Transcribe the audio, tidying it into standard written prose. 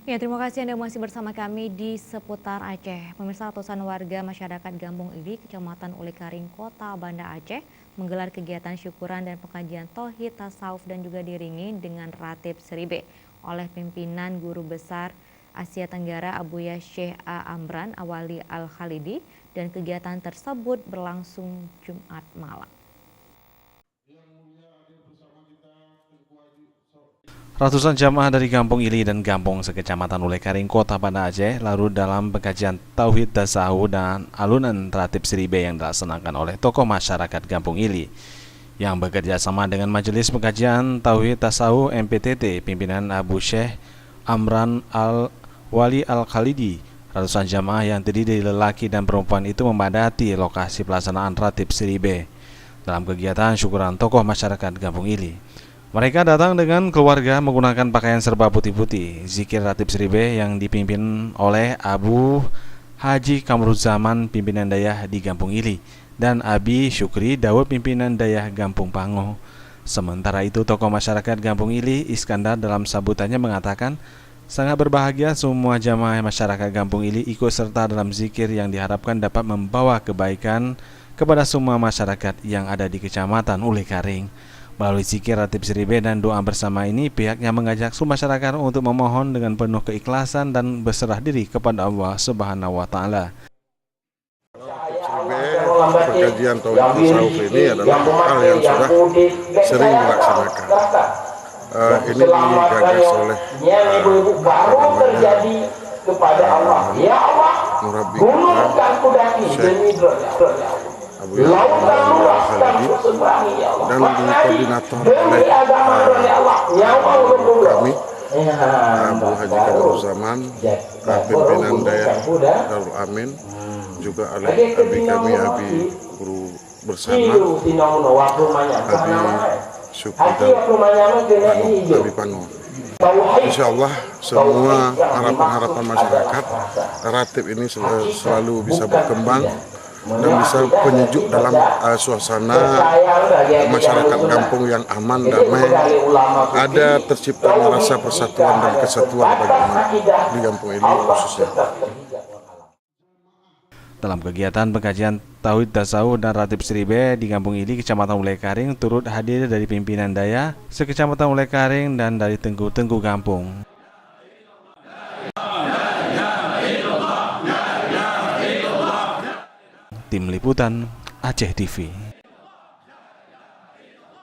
Ya, terima kasih Anda masih bersama kami di seputar Aceh. Pemirsa, ratusan warga masyarakat Gampung Ili, Kecamatan Ulekaring, Kota Banda Aceh, menggelar kegiatan syukuran dan pengajian tauhid, tasawuf dan juga diiringi dengan ratib seribe oleh pimpinan Guru Besar Asia Tenggara Abuya Syekh A. Amran Awali Al-Khalidi, dan kegiatan tersebut berlangsung Jumat malam. Ratusan jamaah dari Kampung Ili dan Gampong sekecamatan Ulekaring, Kota Banda Aceh, larut dalam pengajian tauhid, tasawuf dan alunan ratib seribe yang dilaksanakan oleh tokoh masyarakat Kampung Ili yang bekerja sama dengan Majelis Pengajian Tauhid Tasawuf MPTT pimpinan Abu Syekh Amran Al-Wali Al-Khalidi. Ratusan jamaah yang terdiri dari lelaki dan perempuan itu memadati lokasi pelaksanaan ratib seribe dalam kegiatan syukuran tokoh masyarakat Kampung Ili. Mereka datang dengan keluarga menggunakan pakaian serba putih-putih. Zikir ratib seribe yang dipimpin oleh Abu Haji Kamruzaman, pimpinan dayah di Kampung Ili, dan Abi Syukri Daud, pimpinan dayah Gampung Pango. Sementara itu, tokoh masyarakat Kampung Ili, Iskandar, dalam sambutannya mengatakan sangat berbahagia semua jamaah masyarakat Kampung Ili ikut serta dalam zikir yang diharapkan dapat membawa kebaikan kepada semua masyarakat yang ada di Kecamatan Ulekaring. Melalui zikir ratib seribe dan doa bersama ini, pihaknya mengajak seluruh masyarakat untuk memohon dengan penuh keikhlasan dan berserah diri kepada Allah Subhanahu wa Ta'ala. Pengajian tauhid tasawuf ini adalah hal yang sudah sering dilaksanakan. Ini digagas oleh murabi Syekh Abuya Al-Khalidi dan dikoordinator oleh kami Abu Haji Kamruzaman, pimpinan dayah Darul Amin, juga oleh abi kami, abi guru bersama, abi Syukri dan abi Pango. Insya Allah semua harapan-harapan masyarakat ratib ini selalu bisa berkembang dan bisa penyejuk dalam suasana masyarakat kampung yang aman, damai, ada terciptanya rasa persatuan dan kesatuan bagi umat di Kampung ini khususnya. Dalam kegiatan pengajian tauhid, tasawuf dan ratib seribe di Kampung Ili, Kecamatan Ulekaring, turut hadir dari pimpinan dayah sekecamatan Ulekaring dan dari tengku-tengku kampung. Tim Liputan Aceh TV.